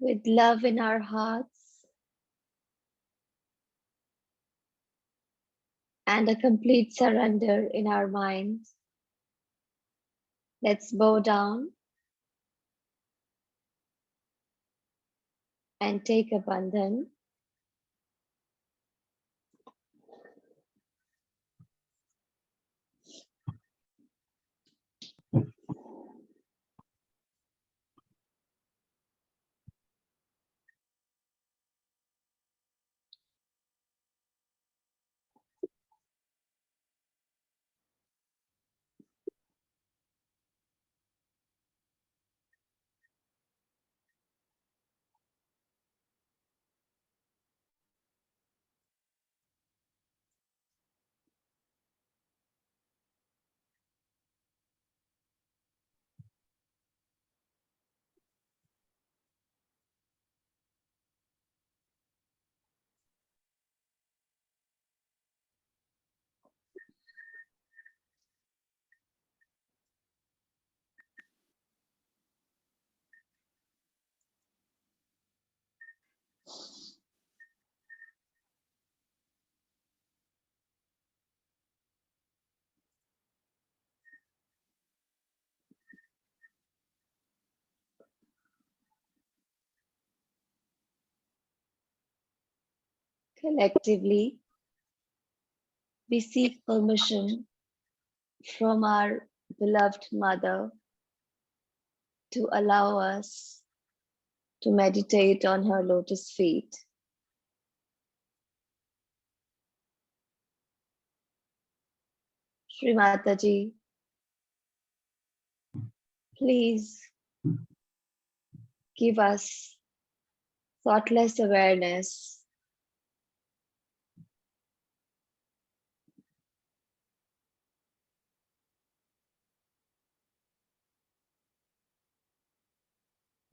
with love in our hearts and a complete surrender in our minds. Let's bow down and take a bandhan. Collectively, we seek permission from our beloved Mother to allow us to meditate on her lotus feet. Shri Mataji, please give us thoughtless awareness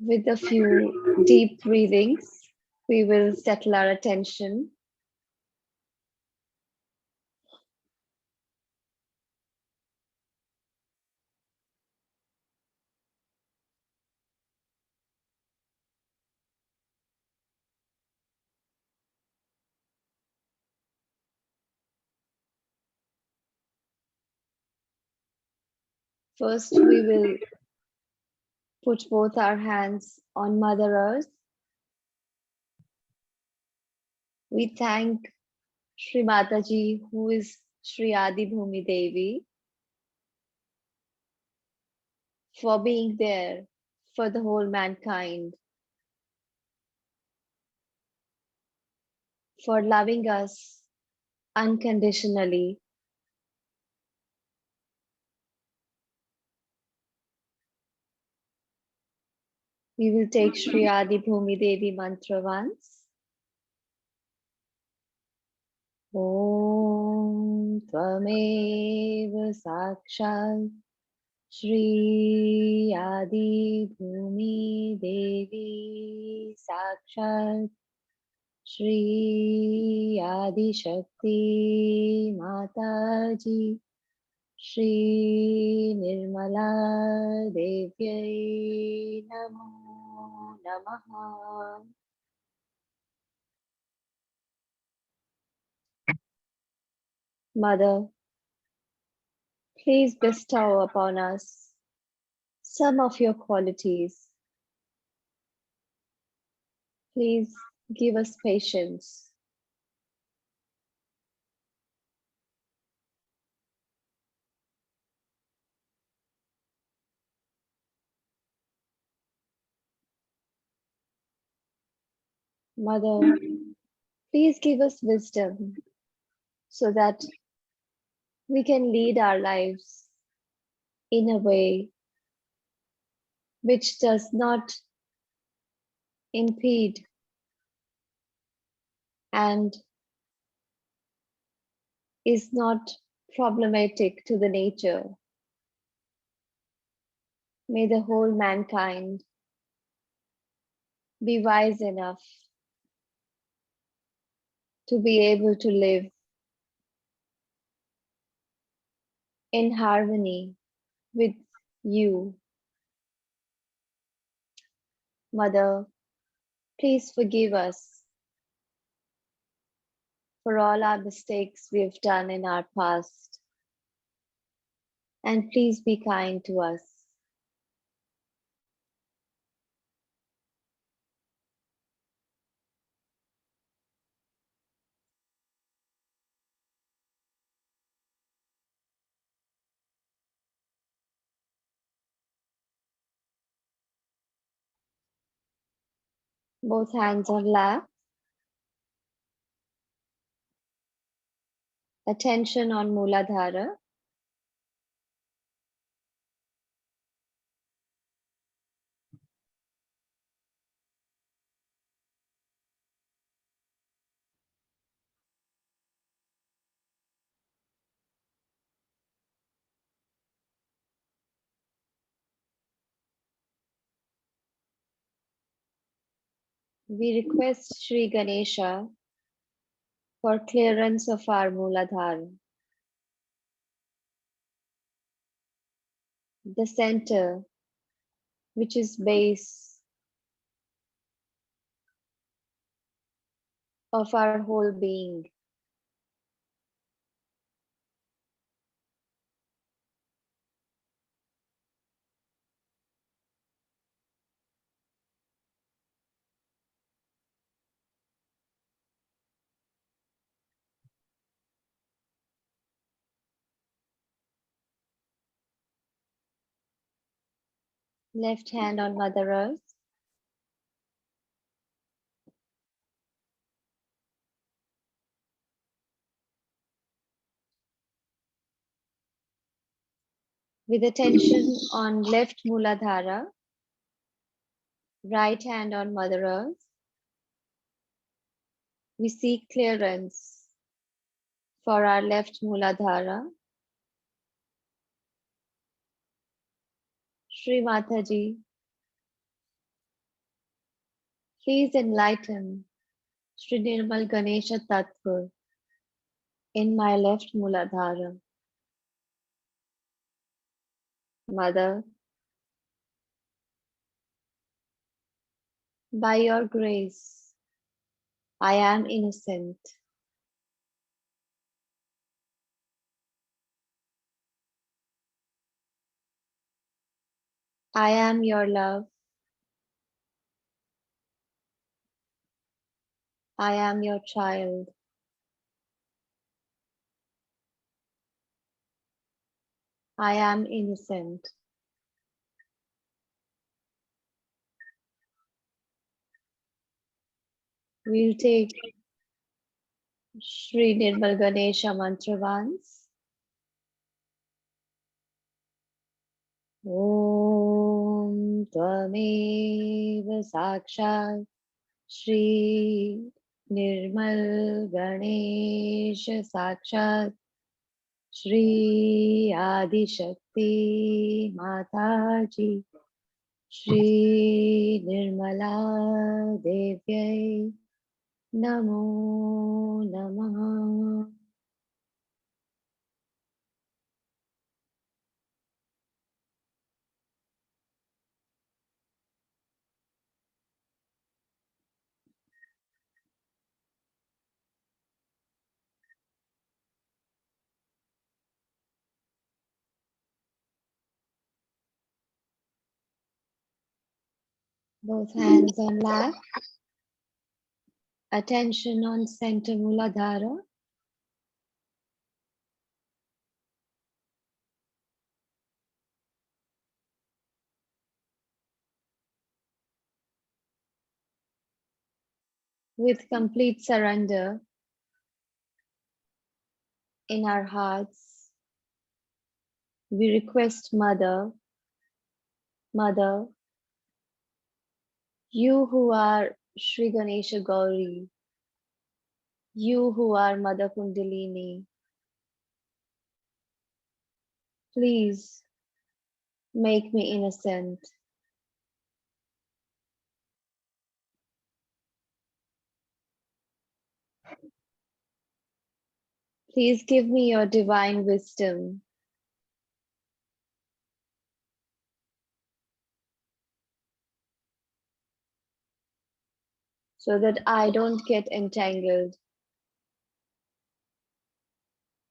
with a few deep breathings. We will settle our attention. First, we will put both our hands on Mother Earth. We thank Shri Mataji, who is Shri Adi Bhumi Devi, for being there for the whole mankind, for loving us unconditionally. We will take Shri Adi Bhumi Devi mantra once. Om Tvamev Sakshat Shri Adi Bhumi Devi Sakshat Shri Adi Shakti Mataji Shri Nirmala Devyai Namo Namaha. Mother, please bestow upon us some of your qualities. Please give us patience. Mother, please give us wisdom so that we can lead our lives in a way which does not impede and is not problematic to the nature. May the whole mankind be wise enough to be able to live in harmony with you. Mother, Please forgive us for all our mistakes we have done in our past, and please be kind to us. Both hands on lap, attention on Mooladhara. We request Sri Ganesha for clearance of our Mooladhara, the center, which is base of our whole being. Left hand on Mother Earth. With attention on left Mooladhara, right hand on Mother Earth, we seek clearance for our left Mooladhara. Shri Mataji, please enlighten Shri Nirmal Ganesha Tattva in my left Mooladhara. Mother, by your grace, I am innocent. I am your love. I am your child. I am innocent. We'll take Shri Nirmal Ganesha mantra once. Om Tvameva Sakshat Shri Nirmal Ganesha Sakshat Shri Adi Shakti Mataji Shri Nirmala Devyai Namo Namaha. Both hands on lap. Attention on center Mooladhara. With complete surrender in our hearts, we request Mother, Mother, you who are Sri Ganesha Gauri, you who are Mother Kundalini, please make me innocent. Please give me your divine wisdom. so that I don't get entangled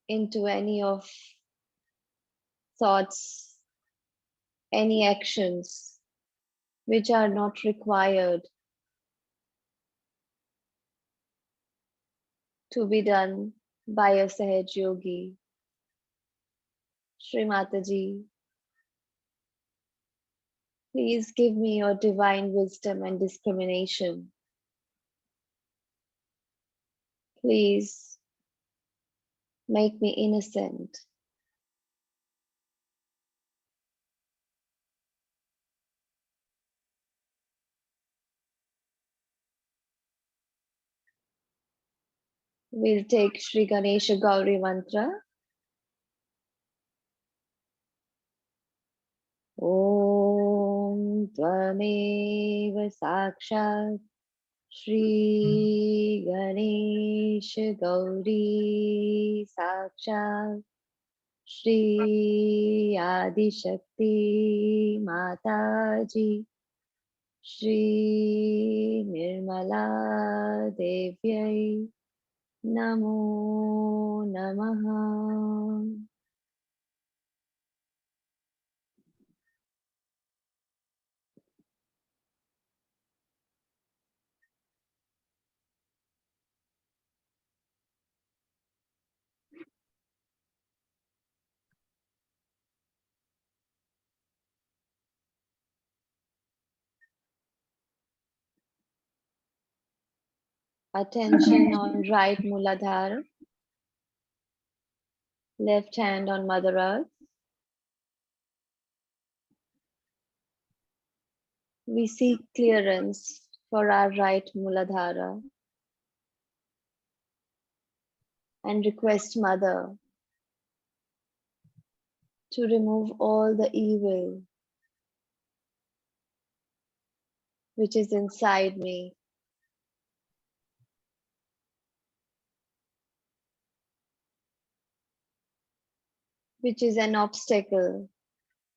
into any of thoughts, any actions which are not required to be done by a Sahaj Yogi. Shri Mataji, please give me your divine wisdom and discrimination. Please make me innocent. We'll take Shri Ganesha Gauri Mantra. Om Tvameva Sakshat Shri Ganesha Gauri Sakshat Shri Adi Shakti Mataji Shri Nirmala Devyai Namo Namaha. Attention on right Mooladhar, left hand on Mother Earth. We seek clearance for our right Mooladhara and request Mother to remove all the evil which is inside me, which is an obstacle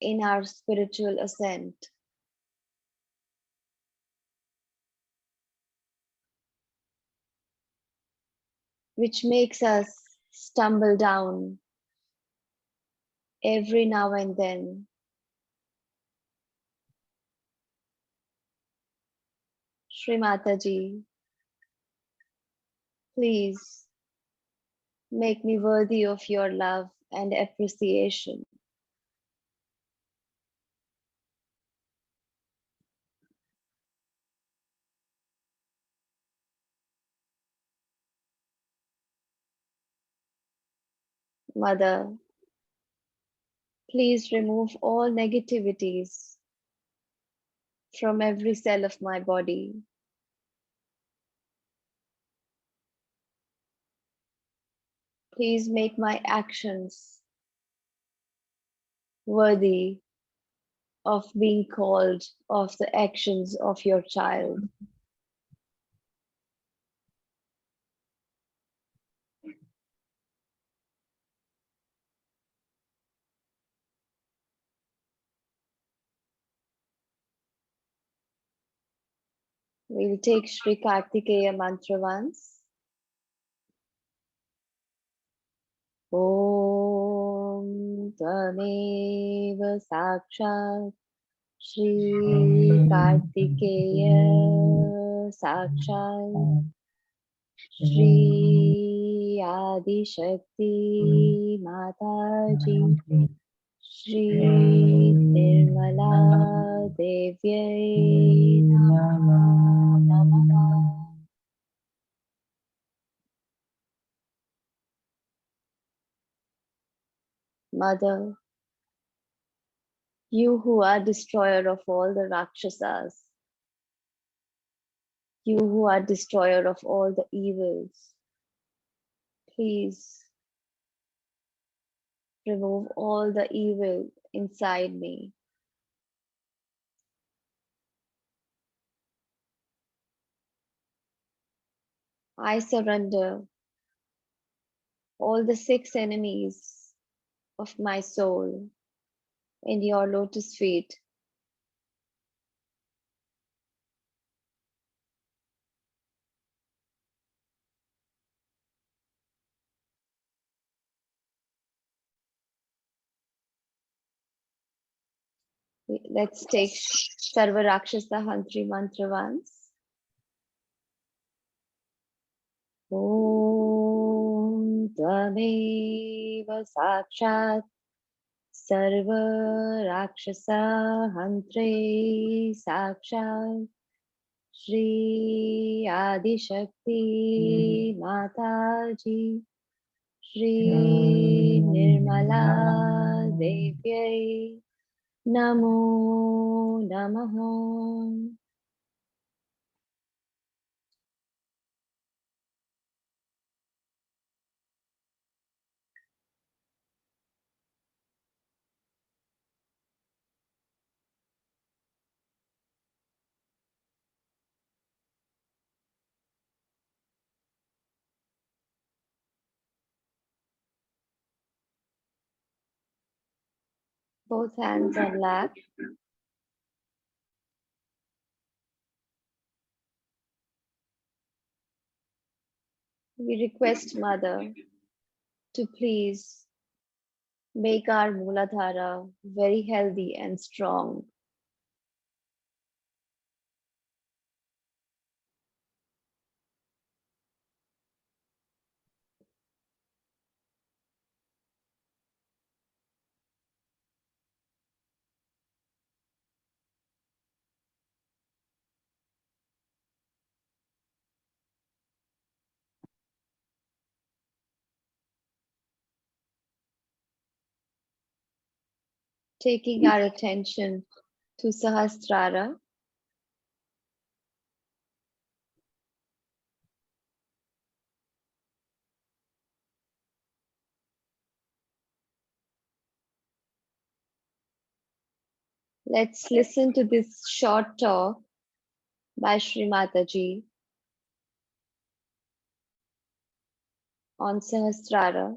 in our spiritual ascent. Which makes us stumble down every now and then. Shri Mataji, please make me worthy of your love and appreciation. Mother, please remove all negativities from every cell of my body. Please make my actions worthy of being called of the actions of your child. We'll take Shri Kartikeya mantra once. Om Tvameva Sakshat Shri Kartikeya Sakshat Shri Adi Shakti Mataji Shri Nirmala Devyai Namo Namaha. Mother, you who are destroyer of all the Rakshasas, you who are destroyer of all the evils, please remove all the evil inside me. I surrender all the 6 enemies of my soul in your lotus feet. Let's take Sarva Rakshasa Hantri mantra once. Om Tvameva Sakshat Sarva Rakshasa Hantri Sakshat Shri Adi Shakti Mataji Shri Nirmala Devyai Namo Namaha. Both hands on lap. We request Mother to please make our Mooladhara very healthy and strong. Taking our attention to Sahasrara. Let's listen to this short talk by Sri Mataji on Sahasrara.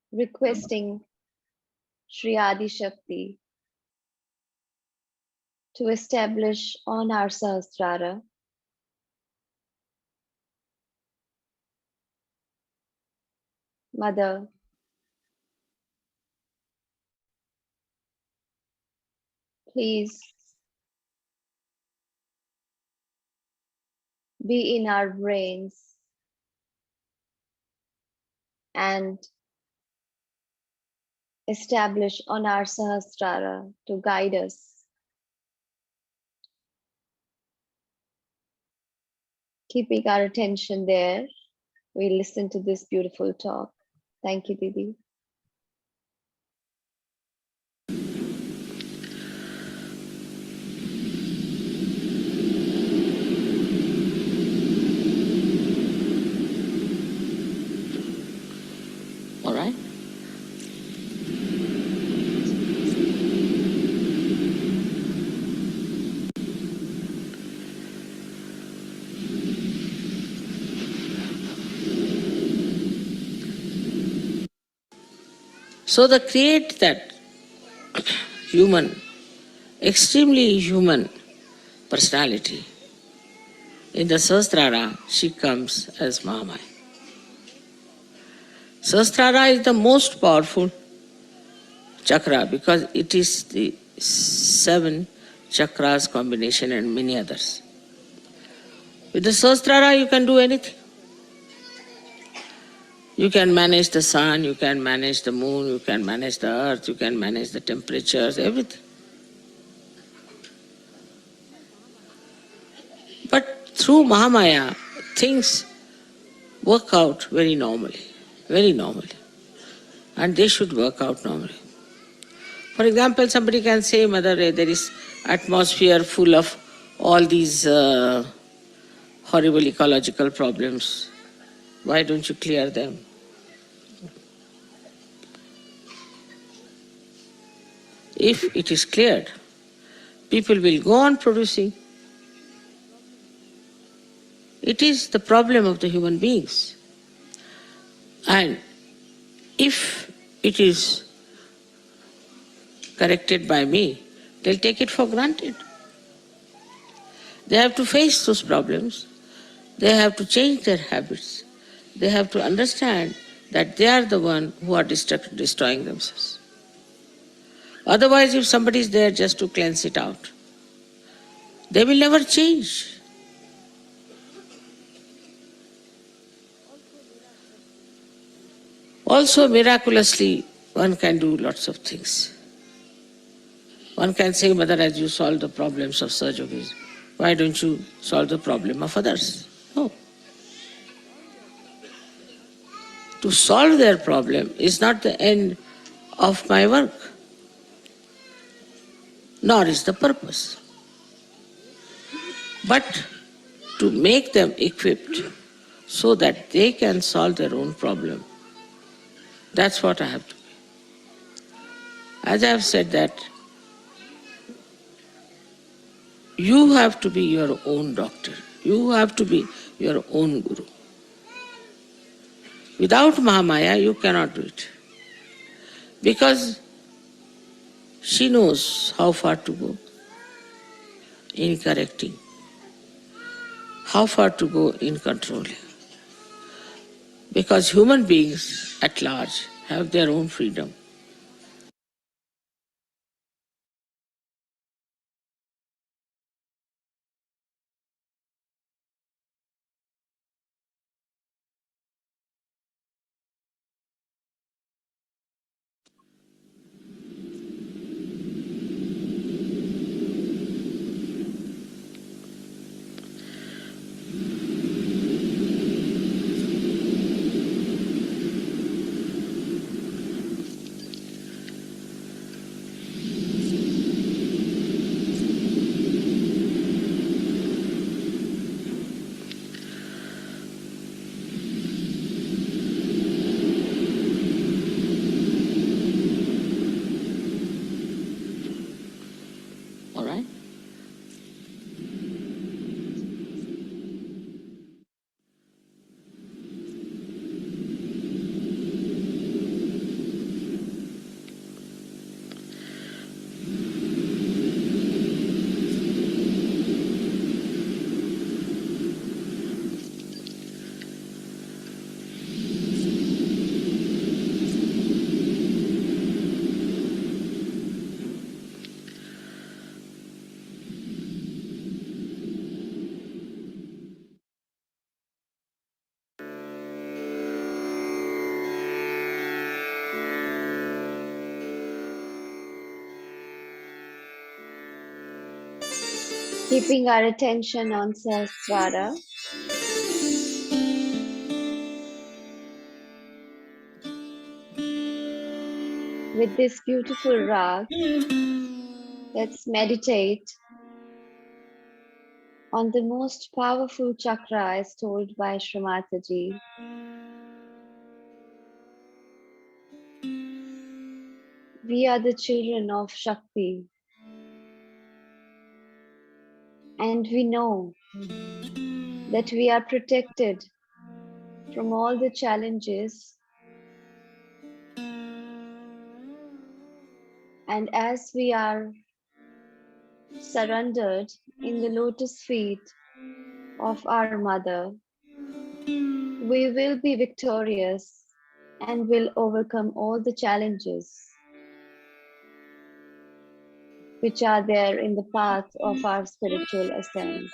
Requesting Sri Adi Shakti to establish on our Sahasrara Mother, please be in our brains and establish on our Sahasrara to guide us. Keeping our attention there, we listen to this beautiful talk. Thank you, Didi. All right. So the create that human, extremely human personality, in the Sahasrara, she comes as Mahamaya. Sahasrara is the most powerful chakra because it is the 7 chakras combination and many others. With the Sahasrara, you can do anything. You can manage the sun, you can manage the moon, you can manage the earth, you can manage the temperatures, everything. But through Mahamaya, things work out very normally, very normally. And they should work out normally. For example, somebody can say, Mother, there is atmosphere full of all these horrible ecological problems. Why don't you clear them? If it is cleared, people will go on producing. It is the problem of the human beings. And if it is corrected by me, they'll take it for granted. They have to face those problems. They have to change their habits. They have to understand that they are the one who are destroying themselves. Otherwise, if somebody is there just to cleanse it out, they will never change. Also, miraculously, one can do lots of things. One can say, Mother, as you solve the problems of Sahajogis, why don't you solve the problem of others? No. To solve their problem is not the end of my work, nor is the purpose. But to make them equipped so that they can solve their own problem. That's what I have to be. As I have said that, you have to be your own doctor. You have to be your own guru. Without Mahamaya, you cannot do it. Because she knows how far to go in correcting, how far to go in controlling. Because human beings at large have their own freedom. All right? Keeping our attention on Sahasrara, with this beautiful rag, let's meditate on the most powerful chakra as told by Shrimataji. We are the children of Shakti, and we know that we are protected from all the challenges. And as we are surrendered in the lotus feet of our mother, we will be victorious and will overcome all the challenges which are there in the path of our spiritual ascent.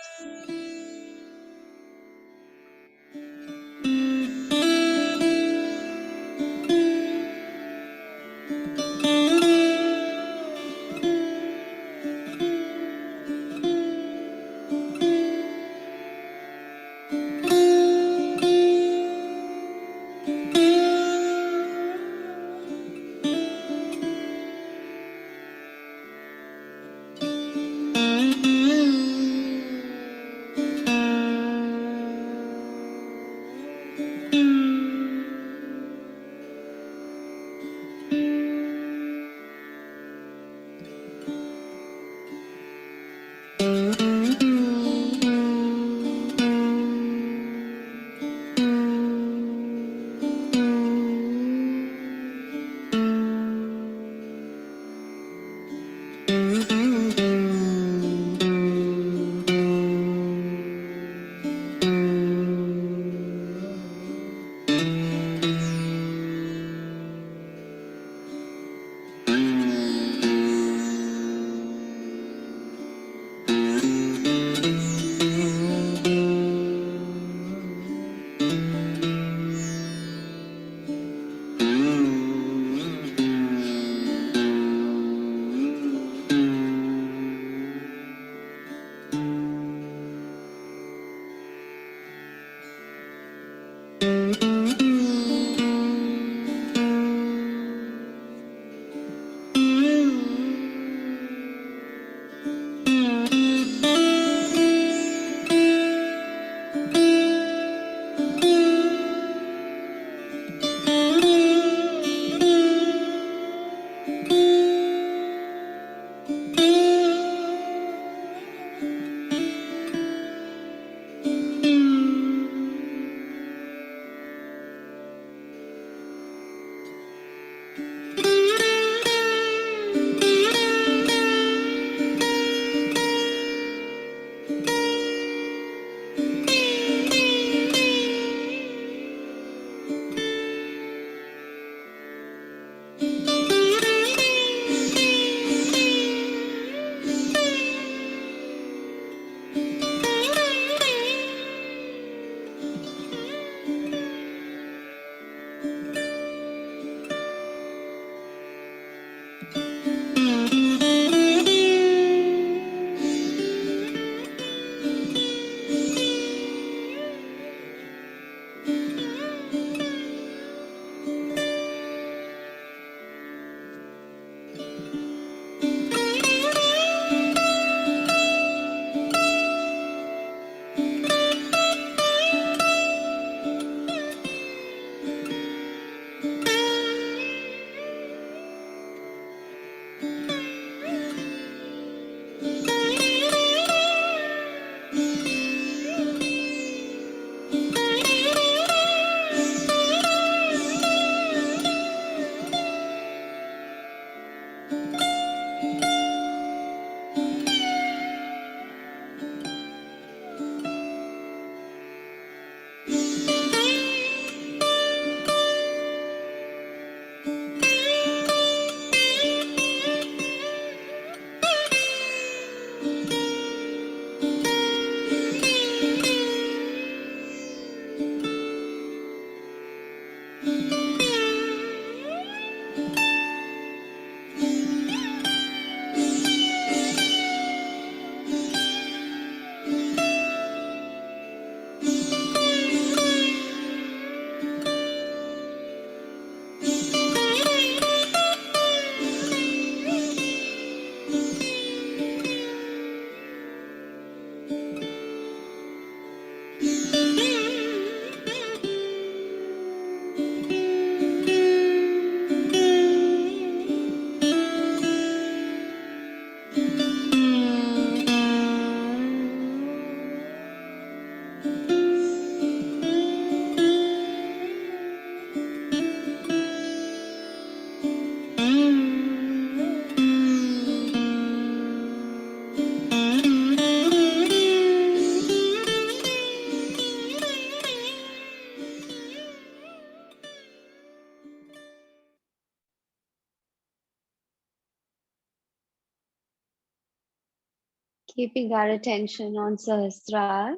Keeping our attention on Sahastrar,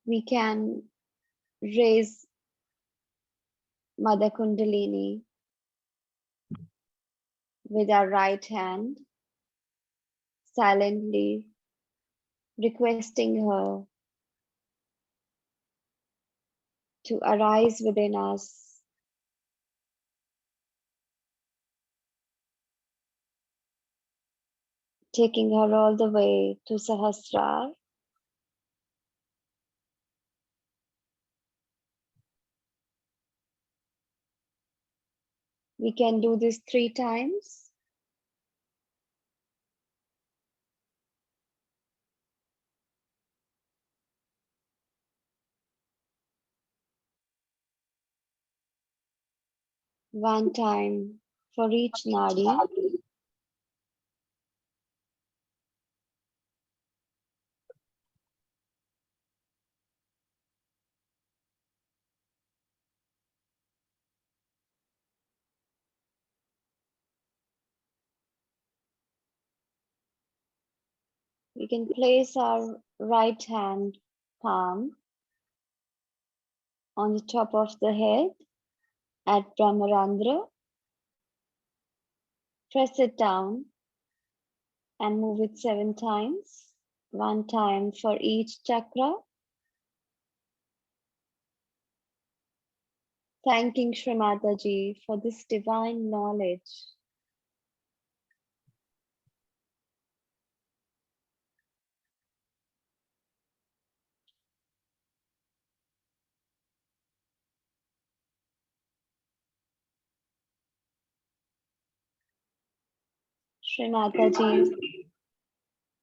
we can raise Mother Kundalini with our right hand, silently requesting her to arise within us, taking her all the way to Sahastrar. We can do this 3 times. One time for each nadi. We can place our right hand palm on the top of the head at Brahmarandra. Press it down and move it 7 times. One time for each chakra. Thanking Shri Mataji for this divine knowledge. Shri Mataji,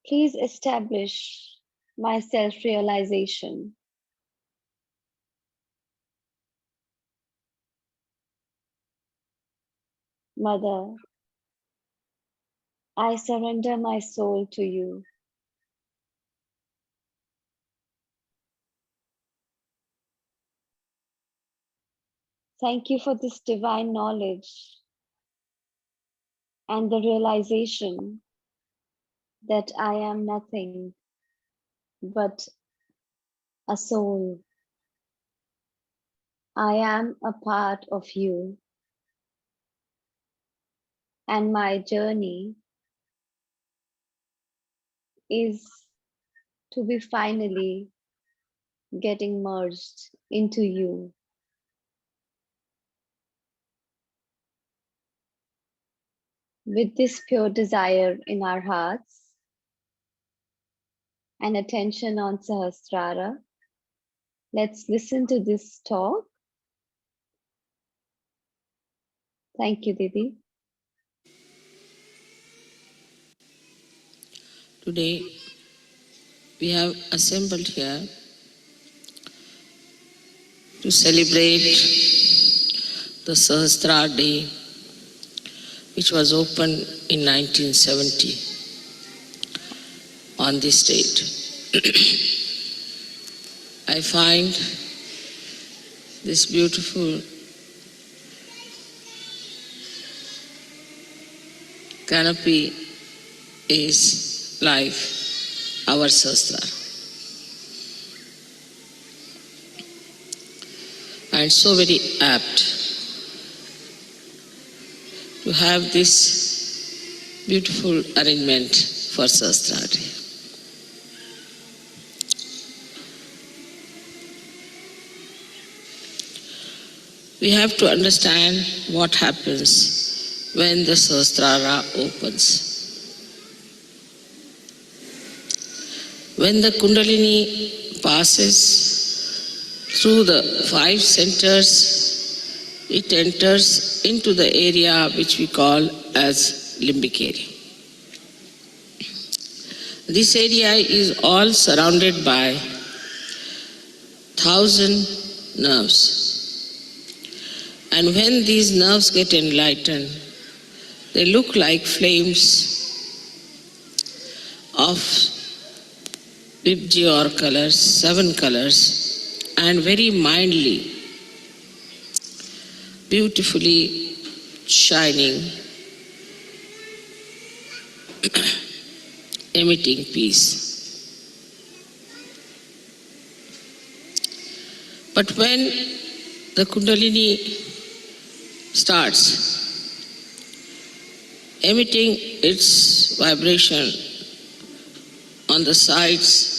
please establish my self-realization. Mother, I surrender my soul to you. Thank you for this divine knowledge and the realization that I am nothing but a soul. I am a part of you, and my journey is to be finally getting merged into you. With this pure desire in our hearts and attention on Sahasrara, let's listen to this talk. Thank you, Didi. Today we have assembled here to celebrate the Sahastrar Day, which was opened in 1970 on this date. I find this beautiful canopy is life, our Sahastrar. And so very apt to have this beautiful arrangement for Sahastrar Day. We have to understand what happens when the Sahasrara opens. When the Kundalini passes through the 5 centers, it enters into the area which we call as limbic area. This area is all surrounded by 1,000 nerves. And when these nerves get enlightened, they look like flames of Vibji or colors, 7 colors, and very mildly, beautifully shining emitting peace. But when the Kundalini starts emitting its vibration on the sides,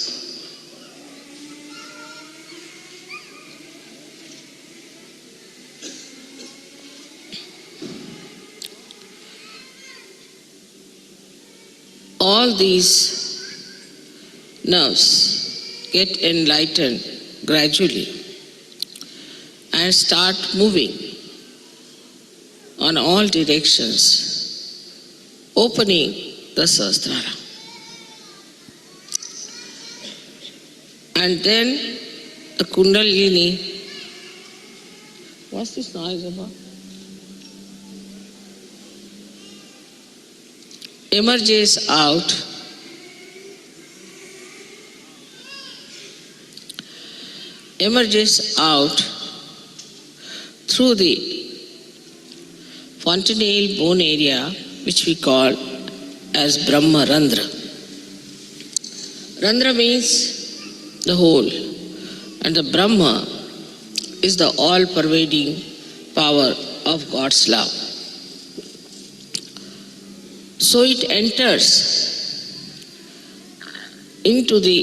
all these nerves get enlightened gradually and start moving on all directions, opening the Sahasrara. And then the Kundalini, what's this noise about? Emerges out through the fontanelle bone area, which we call as Brahma Randra. Randra means the whole, and the Brahma is the all-pervading power of God's love. So it enters into the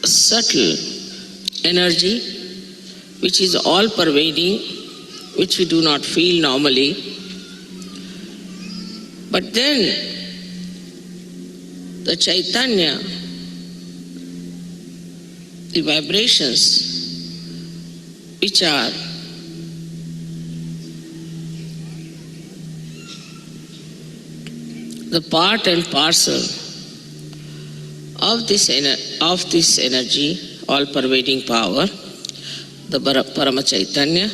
subtle energy which is all-pervading, which we do not feel normally. But then the Chaitanya, the vibrations which are the part and parcel of this energy, all-pervading power, the Parama Chaitanya,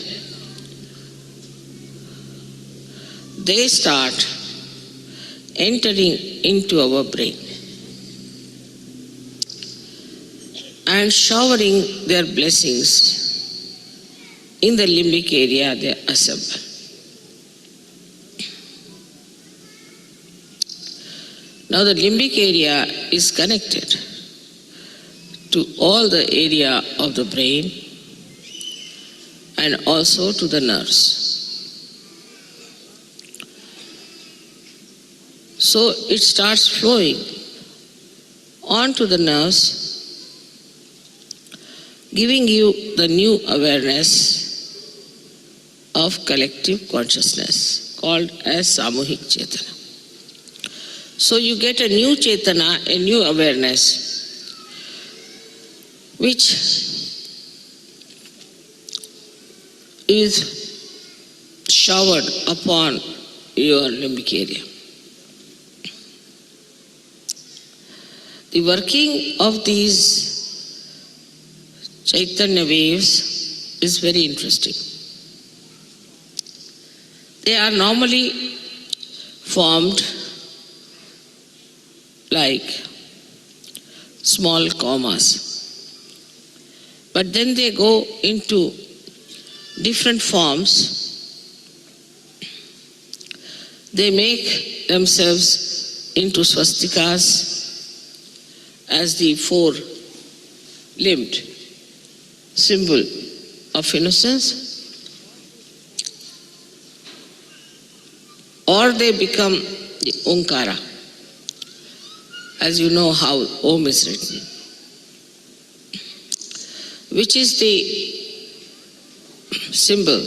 they start entering into our brain and showering their blessings in the limbic area they assemble. Now the limbic area is connected to all the area of the brain and also to the nerves. So it starts flowing onto the nerves, giving you the new awareness of collective consciousness called as Samuhik Chetana. So you get a new Chetana, a new awareness, which is showered upon your limbic area. The working of these Chaitanya waves is very interesting. They are normally formed like small commas, but then they go into different forms. They make themselves into swastikas as the four-limbed symbol of innocence, or they become the Omkara, as you know how Om is written, which is the symbol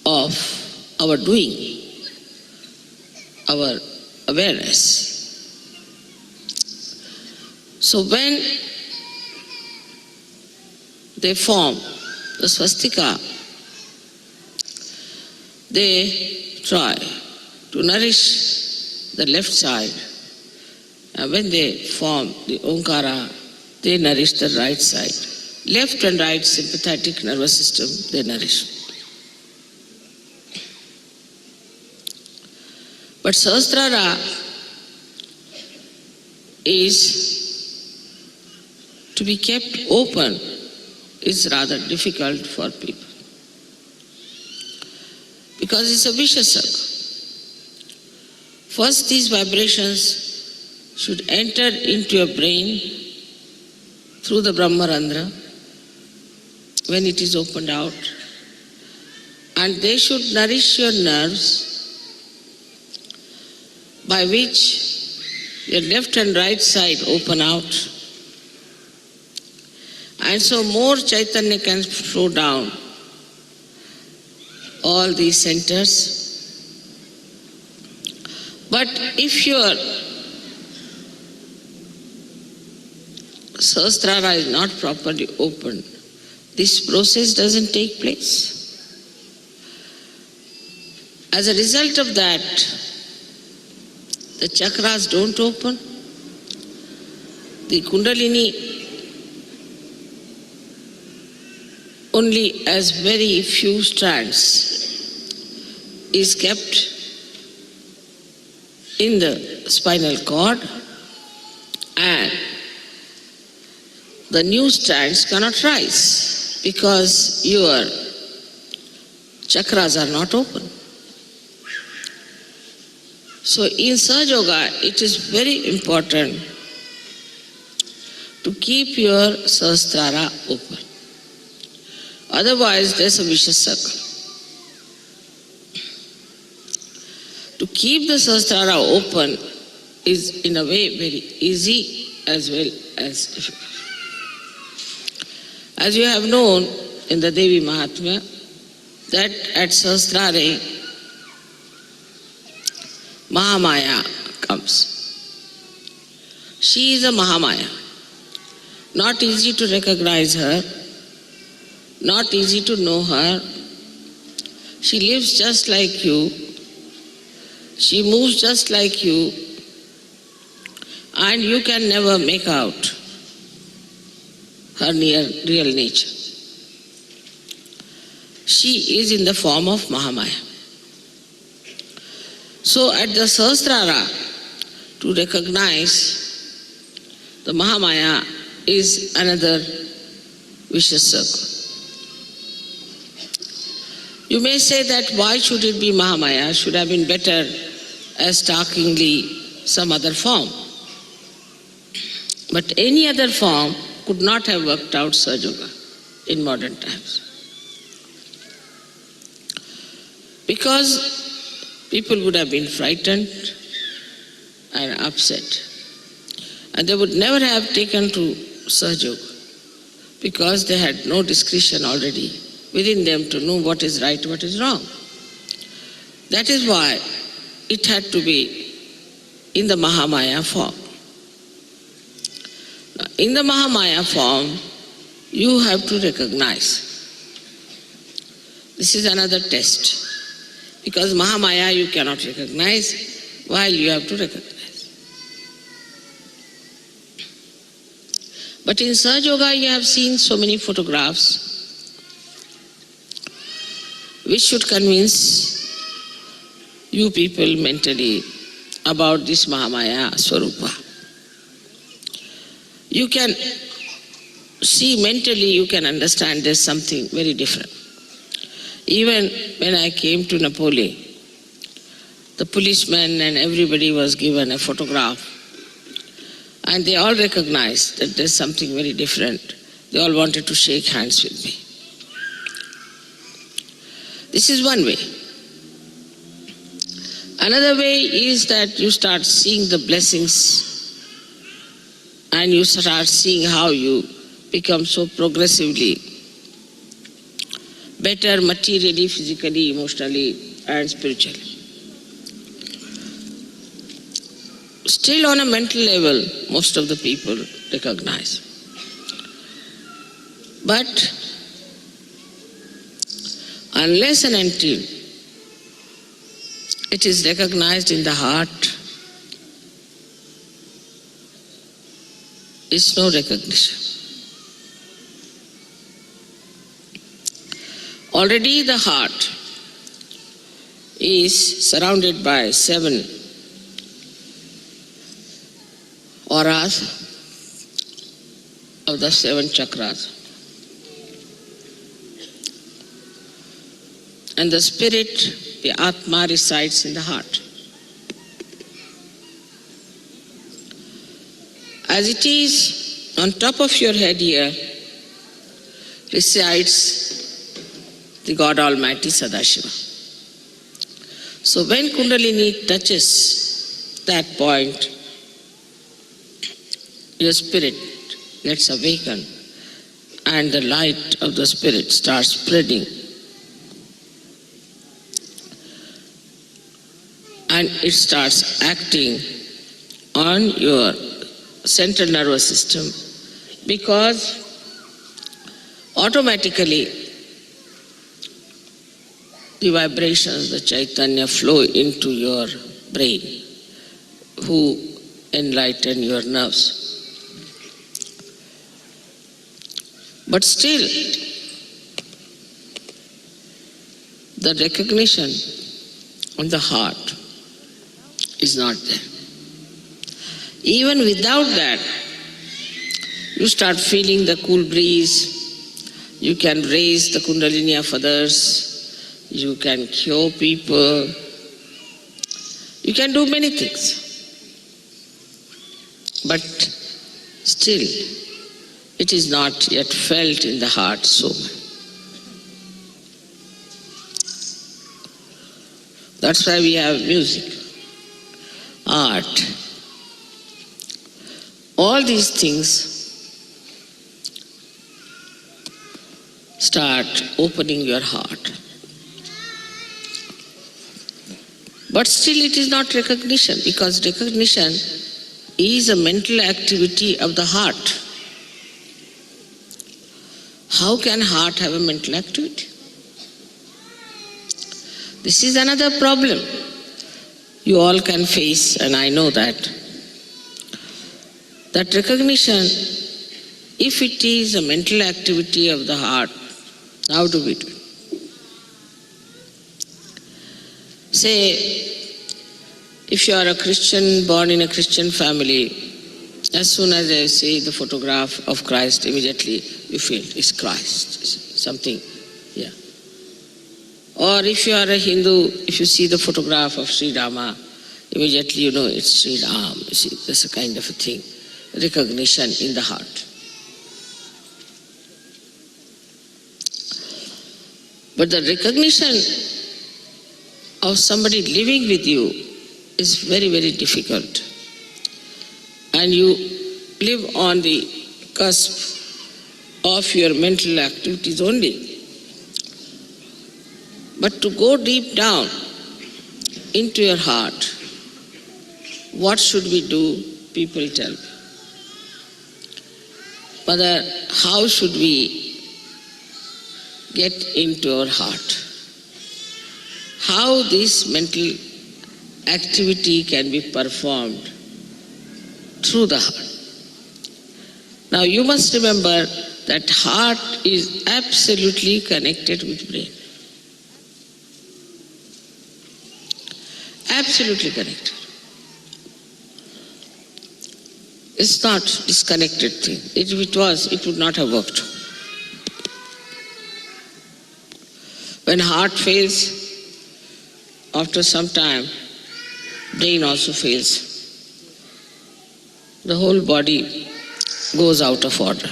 of our doing, our awareness. So when they form the swastika, they try to nourish the left side, and when they form the Omkara, they nourish the right side. Left and right sympathetic nervous system they nourish. But Sahasrara is to be kept open is rather difficult for people, because it's a vicious circle. First, these vibrations should enter into your brain through the Brahmarandra when it is opened out, and they should nourish your nerves by which your left and right side open out, and so more Chaitanya can flow down all these centers. But if your Sahasrara is not properly opened, this process doesn't take place. As a result of that, the chakras don't open, the Kundalini only as very few strands is kept in the spinal cord, and the new strands cannot rise because your chakras are not open. So in Sahaja Yoga, it is very important to keep your Sahasrara open. Otherwise, there's a vicious circle. To keep the Sahasrara open is in a way very easy as well as difficult. As you have known in the Devi Mahatmya, that at Sahasrare, Mahamaya comes. She is a Mahamaya. Not easy to recognize her, not easy to know her. She lives just like you, she moves just like you, and you can never make out her real nature. She is in the form of Mahamaya. So at the Sahasrara, to recognize the Mahamaya is another vicious circle. You may say that why should it be Mahamaya? Should have been better as starkingly some other form. But any other form could not have worked out Sahaja Yoga in modern times. Because people would have been frightened and upset. And they would never have taken to Sahaja Yoga because they had no discretion already within them to know what is right, what is wrong. That is why it had to be in the Mahamaya form. Now, in the Mahamaya form, you have to recognize. This is another test. Because Mahamaya you cannot recognize, while you have to recognize. But in Sahaja Yoga you have seen so many photographs which should convince you people mentally about this Mahamaya Swarupa. You can see mentally, you can understand there's something very different. Even when I came to Napoli, the policemen and everybody was given a photograph, and they all recognized that there's something very different. They all wanted to shake hands with me. This is one way. Another way is that you start seeing the blessings and you start seeing how you become so progressively better materially, physically, emotionally, and spiritually. Still on a mental level, most of the people recognize. But unless and until it is recognized in the heart, it's no recognition. Already the heart is surrounded by 7 auras of the 7 chakras. And the spirit, the Atma, resides in the heart. As it is on top of your head here, resides the God Almighty Sadashiva. So when Kundalini touches that point, your spirit gets awakened and the light of the spirit starts spreading. And it starts acting on your central nervous system, because automatically the vibrations, the Chaitanya flow into your brain, who enlighten your nerves. But still, the recognition on the heart is not there. Even without that, you start feeling the cool breeze, you can raise the Kundalini of others, you can cure people, you can do many things. But still, it is not yet felt in the heart so much. That's why we have music, art. All these things start opening your heart. But still it is not recognition, because recognition is a mental activity of the heart. How can heart have a mental activity? This is another problem you all can face, and I know that recognition, if it is a mental activity of the heart, how do we do it? Say, if you are a Christian, born in a Christian family, as soon as I see the photograph of Christ, immediately you feel it's Christ, it's something, yeah. Or if you are a Hindu, if you see the photograph of Sri Rama, immediately you know it's Sri Ram. You see, that's a kind of a thing, recognition in the heart. But the recognition of somebody living with you is very, very difficult. And you live on the cusp of your mental activities only. But to go deep down into your heart, what should we do? People tell me. Mother, how should we get into our heart? How this mental activity can be performed through the heart. Now you must remember that heart is absolutely connected with brain. Absolutely connected. It's not disconnected thing. If it was, it would not have worked. When heart fails, after some time, brain also fails. The whole body goes out of order.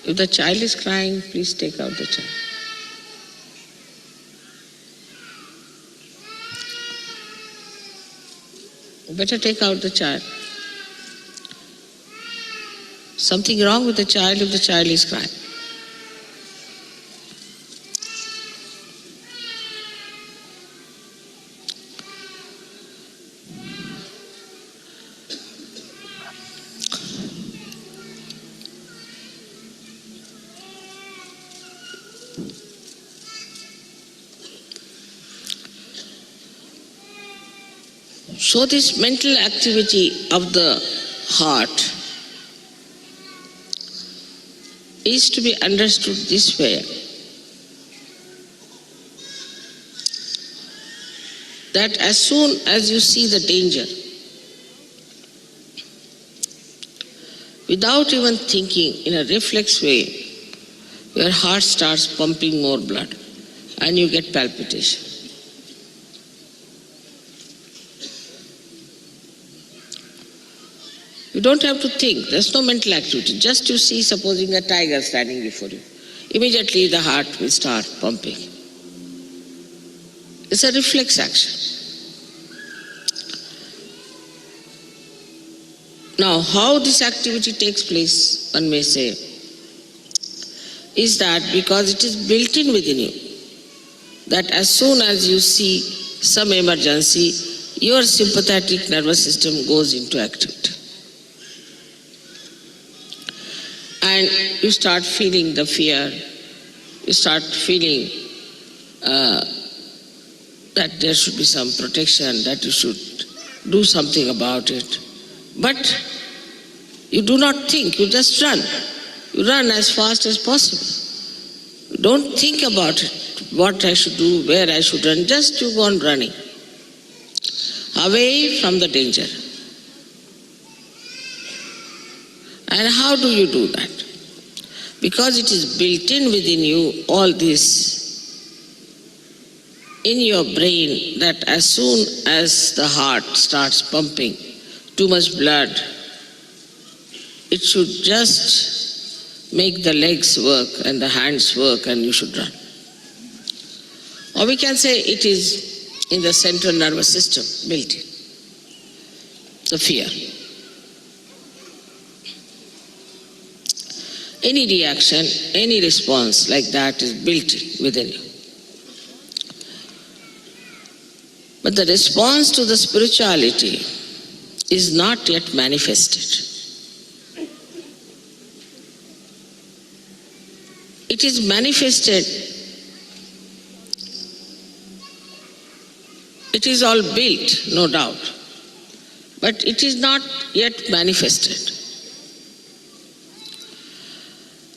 If the child is crying, please take out the child. Better take out the child. Something wrong with the child if the child is crying. So this mental activity of the heart is to be understood this way, that as soon as you see the danger, without even thinking, in a reflex way, your heart starts pumping more blood and you get palpitation. You don't have to think, there's no mental activity. Just you see, supposing a tiger standing before you. Immediately the heart will start pumping. It's a reflex action. Now, how this activity takes place, one may say, is that because it is built in within you, that as soon as you see some emergency, your sympathetic nervous system goes into activity. And you start feeling the fear, you start feeling that there should be some protection, that you should do something about it. But you do not think, you just run. You run as fast as possible. You don't think about it, what I should do, where I should run, just you go on running, away from the danger. And how do you do that? Because it is built in within you, all this, in your brain, that as soon as the heart starts pumping too much blood, it should just make the legs work and the hands work and you should run. Or we can say it is in the central nervous system, built in, the fear. Any reaction, any response like that is built in within you. But the response to the spirituality is not yet manifested. It is manifested, it is all built, no doubt, but it is not yet manifested.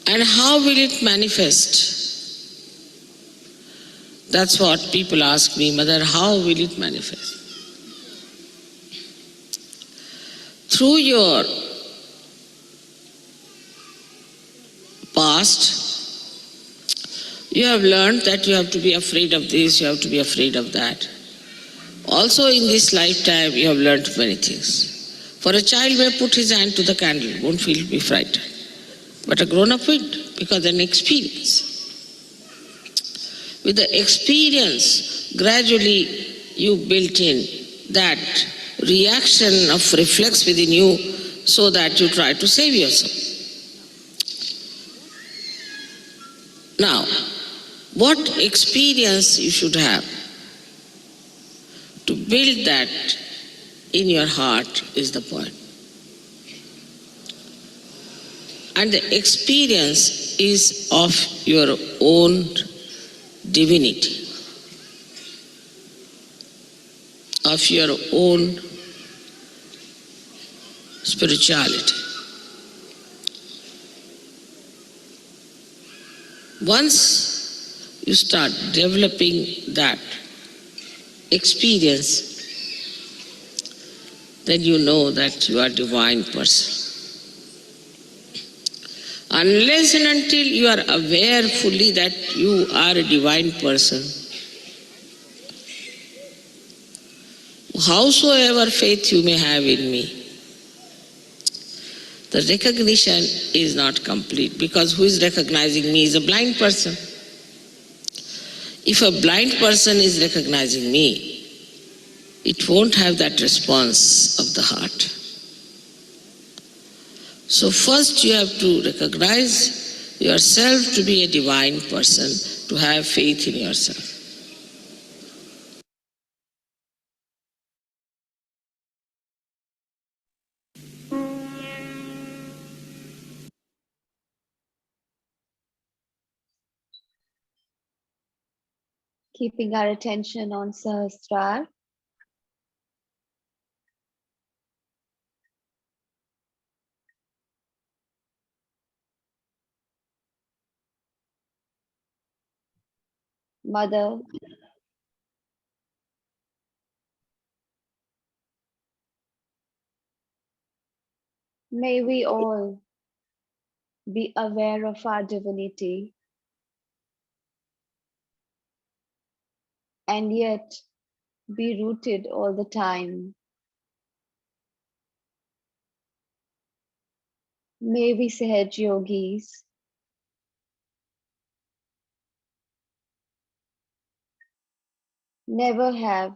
And how will it manifest? That's what people ask me, Mother, how will it manifest? Through your past, you have learned that you have to be afraid of this, you have to be afraid of that. Also in this lifetime, you have learned many things. For a child may put his hand to the candle, won't be frightened. But a grown-up will, because an experience. With the experience, gradually you built in that reaction of reflex within you so that you try to save yourself. Now, what experience you should have to build that in your heart is the point. And the experience is of your own divinity, of your own spirituality. Once you start developing that experience, then you know that you are a divine person. Unless and until you are aware fully that you are a divine person, howsoever faith you may have in me, the recognition is not complete, because who is recognizing me is a blind person. If a blind person is recognizing me, it won't have that response of the heart. So first you have to recognize yourself to be a divine person, to have faith in yourself. Keeping our attention on Sahastrar. Mother, may we all be aware of our divinity and yet be rooted all the time May we Sahaj Yogis never have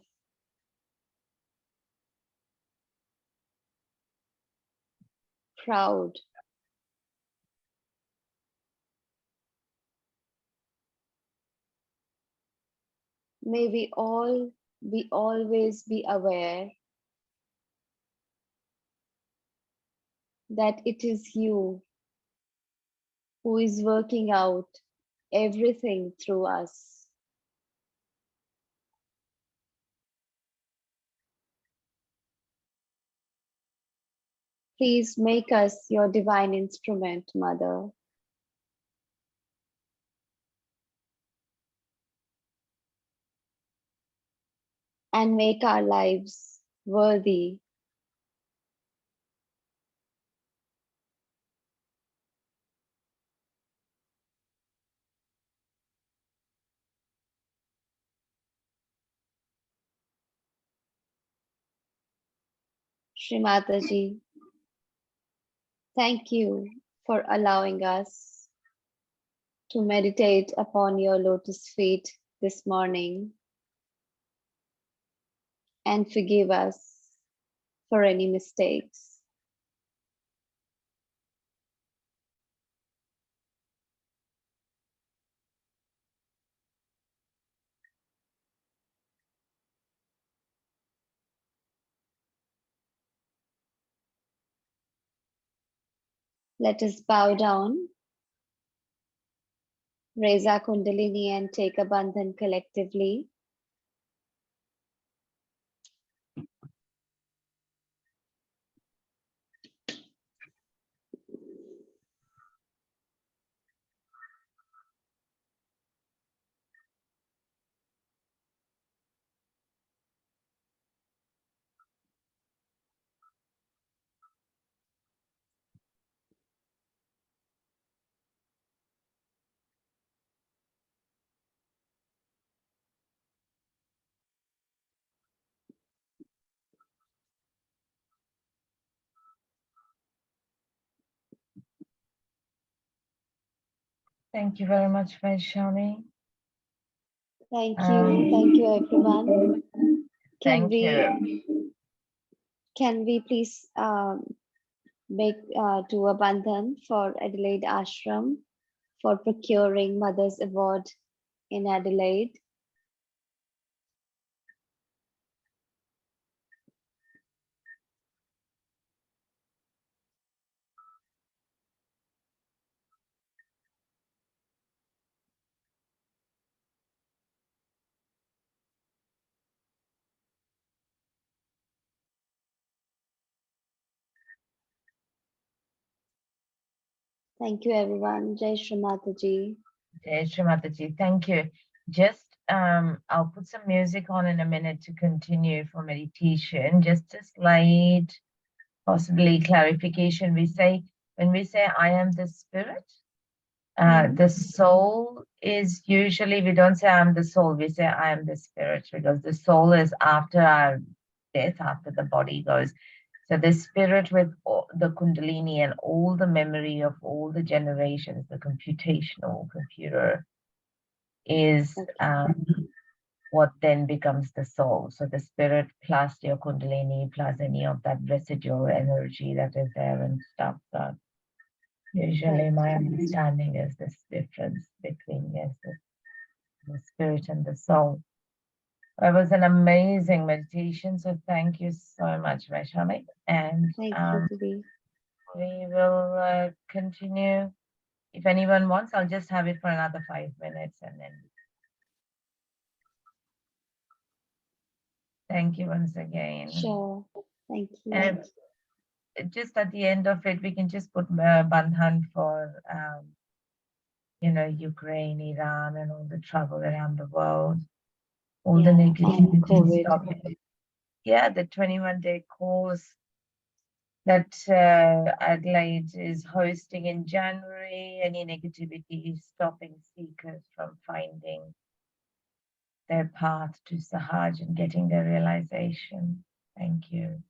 proud, may we all be always be aware that it is you who is working out everything through us. Please make us your divine instrument, Mother, and make our lives worthy. Shri Mataji, thank you for allowing us to meditate upon your lotus feet this morning and forgive us for any mistakes. Let us bow down, raise our Kundalini, and take a bandhan collectively. Thank you very much, Vaishali. Thank you everyone. Can Thank you. we please make do a bandhan for Adelaide Ashram for procuring Mother's Award in Adelaide? Thank you everyone. Jai Shri Mataji. Jai Shri Mataji, thank you. Just I'll put some music on in a minute to continue for meditation. Just a slight, possibly clarification. When we say I am the spirit, the soul is usually, we don't say I'm the soul, we say I am the spirit, because the soul is after our death, after the body goes. So the spirit with the Kundalini and all the memory of all the generations, the computational computer, is what then becomes the soul. So the spirit plus your Kundalini plus any of that residual energy that is there and stuff. That usually my understanding is this difference between the spirit and the soul. It was an amazing meditation. So thank you so much, Vaishali. And Thank you, Didi. we will continue. If anyone wants, I'll just have it for another 5 minutes and then. Thank you once again. Sure. Thank you. And just at the end of it, we can just put bandhan for, Ukraine, Iran, and all the trouble around the world. All the negativity. Stop. Yeah, the 21-day course that Adelaide is hosting in January. Any negativity stopping seekers from finding their path to Sahaj and getting their realization. Thank you.